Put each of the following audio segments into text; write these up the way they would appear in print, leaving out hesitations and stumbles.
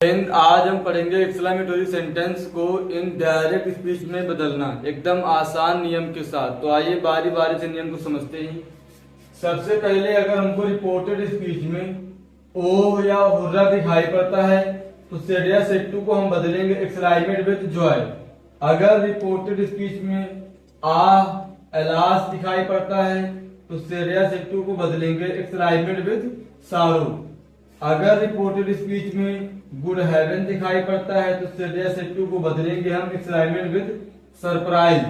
आज हम पढ़ेंगे एक्सक्लेमेटरी सेंटेंस को इन डायरेक्ट स्पीच में बदलना एकदम आसान नियम के साथ। तो आइए बारी बारी से नियम को समझते हैं। सबसे पहले अगर हमको रिपोर्टेड स्पीच में ओ या हुर्रा दिखाई पड़ता है तो सेड या सेड टू को हम बदलेंगे एक्सक्लेमेट विद जॉय। अगर रिपोर्टेड स्पीच में आ एलास दिखाई पड़ता है तो सेड या सेड टू को बदलेंगे एक्सक्लेमेट विद सारो। अगर रिपोर्टेड स्पीच में गुड हेवन दिखाई पड़ता है तो सेड या सेड टू को बदलेंगे हम एक्सक्लेमेट विद सरप्राइज।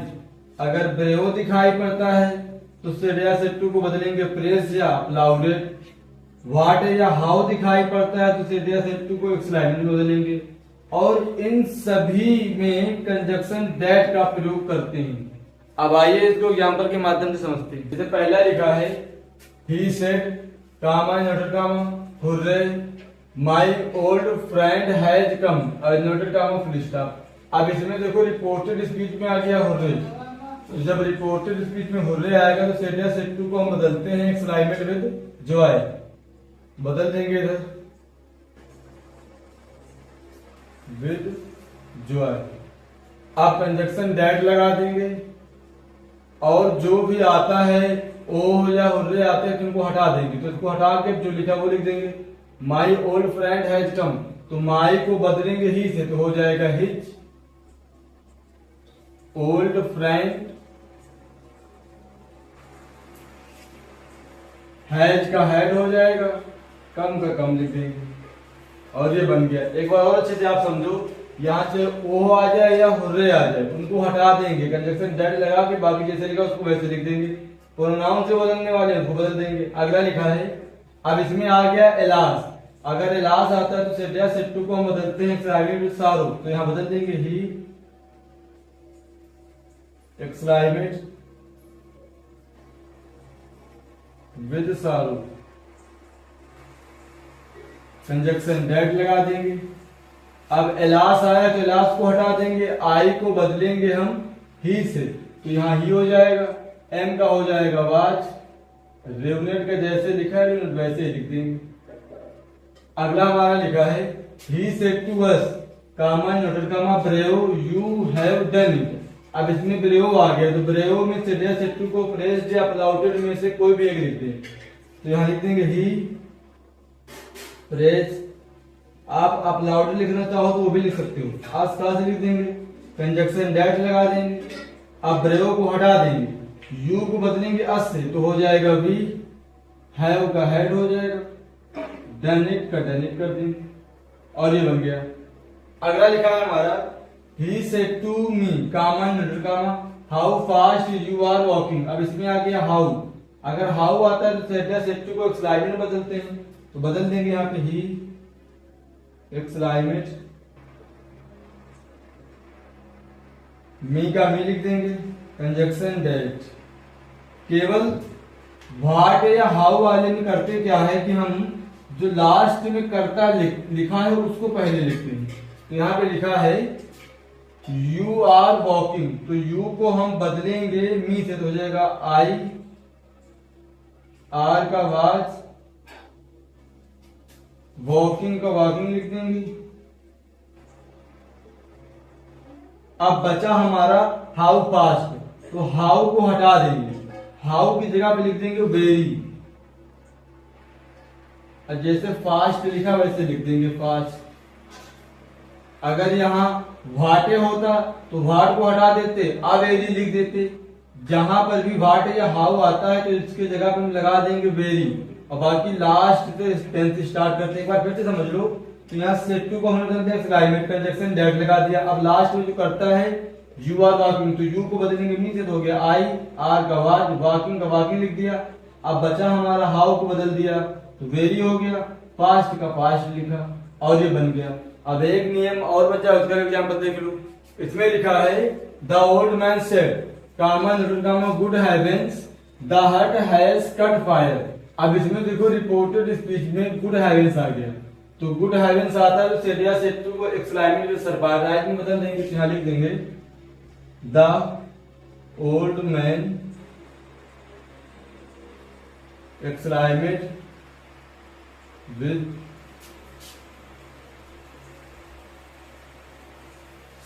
अगर ब्रेवो दिखाई पड़ता है तो सेड या सेड टू को बदलेंगे प्रेस या अप्लाउडेड। व्हाट या हाउ दिखाई पड़ता है तो सेड या सेड टू को एक्सक्लेमेट में बदलेंगे। और इन सभी में कंजक्शन दैट का प्रयोग करते हैं। अब आइए इसको एग्जांपल के माध्यम से समझते हैं। जैसे पहला लिखा है he said comma noted comma hurray my old friend has come noted comma full stop. अब इसमें देखो रिपोर्टेड स्पीच में आ गया हुर्रे। तो जब रिपोर्टेड स्पीच में हुर्रे आएगा तो सेड या सेड टू को हम बदलते हैं एक्सक्लेमेट विद जॉय। बदल देंगे इधर विद जॉय। आप कंजक्शन दैट लगा देंगे और जो भी आता है ओ या हुर्रे आते हैं तो उनको हटा देंगे। तो इसको हटा के जो लिखा वो लिख देंगे माई ओल्ड फ्रेंड हैज कम। तो माई को बदलेंगे ही से तो हो जाएगा हिज। ओल्ड फ्रेंड हैज का हैड हो जाएगा, कम का कम लिख देंगे और ये बन गया। एक बार और अच्छे से आप समझो, यहाँ से ओ आ जाए या हुर्रे आ जाए उनको हटा देंगे, कंजक्शन दैट लगा के बाकी जैसे लिखा उसको वैसे लिख देंगे। प्रोनाउन से बदलने वाले उसको बदल देंगे। अगला लिखा है अब इसमें आ गया एलास। अगर एलास आता है तो सेड या सेड टू को हम बदलते हैं एक्सक्लेमेट विद सारो। तो यहां बदल देंगे ही एक्सक्लेमेट विद सारो। कंजक्शन दैट लगा देंगे। अब एलास आया तो एलास को हटा देंगे, आई को बदलेंगे हम ही से तो यहां ही हो जाएगा। एम का हो जाएगा वाच। रेवनेट का जैसे लिखा है वैसे ही लिख देंगे। अगला हमारा लिखा है he said to us comma noted comma brave you have done it. अब इसमें ब्रेव आ गया तो ब्रेव में सेड या सेड टू को प्रेस्ड या अप्लाउडेड में से कोई भी एक लिख देंगे। तो यहां लिख देंगे ही प्रेस। आप अप्लाउडेड लिखना चाहो तो वो भी लिख सकते हो, आस पास लिख देंगे। कंजक्शन दैट लगा देंगे। अब ब्रेव को हटा देंगे, यू को बदलेंगे अस से तो हो जाएगा वी। हैव का हैड हो जाएगा। डन इट का डन इट कर देंगे और ये बन गया। अगला लिखा है हमारा he said to me comma noted comma how fast you are walking. अब इसमें आ गया हाउ। अगर हाउ आता है तो सेड या सेड टू को एक्सक्लेमेट में बदलते हैं तो बदल देंगे यहाँ पे ही एक्सक्लेमेट मी का मी लिख देंगे। Conjunction that. केवल व्हाट या हाउ वाले में करते क्या है कि हम जो लास्ट में करता लिखा है उसको पहले लिखते हैं। तो यहाँ पे लिखा है यू आर वॉकिंग तो यू को हम बदलेंगे मी से तो हो जाएगा आई। आर का वाच, वॉकिंग का वॉकिंग लिख देंगे। अब बचा हमारा हाउ फास्ट तो हाउ को हटा देंगे, हाउ की जगह पे लिख देंगे वेरी। जैसे फास्ट लिखा वैसे लिख देंगे फास्ट। अगर यहाँ व्हाटे होता तो व्हाट को हटा देते, वेरी लिख देते। जहां पर भी व्हाट या हाउ आता है तो इसके जगह पे हम लगा देंगे वेरी और बाकी लास्ट से टेंस स्टार्ट करते हैं। एक बार फिर से समझ लो। तो यहाँ सेड टू को हमने बदल दिया एक्सक्लेमेट कंजक्शन दैट लगा दिया। अब लास्ट में जो करता है यू आर वॉकिंग तो यू को बदलेंगे मी से तो हो गया आई। आर का वाच, वॉकिंग का वॉकिंग लिख दिया। अब बचा हमारा हाउ को बदल दिया तो वेरी हो गया। फास्ट का फास्ट लिखा और ये बन गया। अब एक नियम और बचा उसका एग्जांपल देख लो। इसमें लिखा है the old man said comma noted comma good heavens the hut has caught fire. अब इसमें देखो रिपोर्टेड स्पीच में गुड हेवेंस आ गया तो गुड हेवेंस आता है तो सेड या सेड टू को एक्सक्लेमेट विद सरप्राइज में बदल देंगे। तो यहां लिख देंगे the old man exclaimed with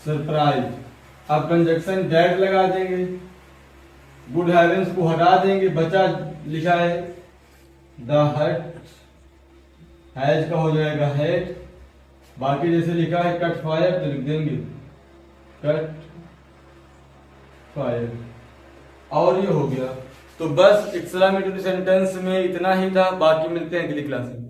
surprise. अब कंजक्शन दैट लगा देंगे, गुड हेवेंस को हटा देंगे, बचा लिखा है द हट, हैज का हो जाएगा हेड, बाकी जैसे लिखा है कट फायर तो लिख देंगे कट फायर, और ये हो गया। तो बस एक्सक्लेमेटरी सेंटेंस में इतना ही था, बाकी मिलते हैं अगली क्लास में।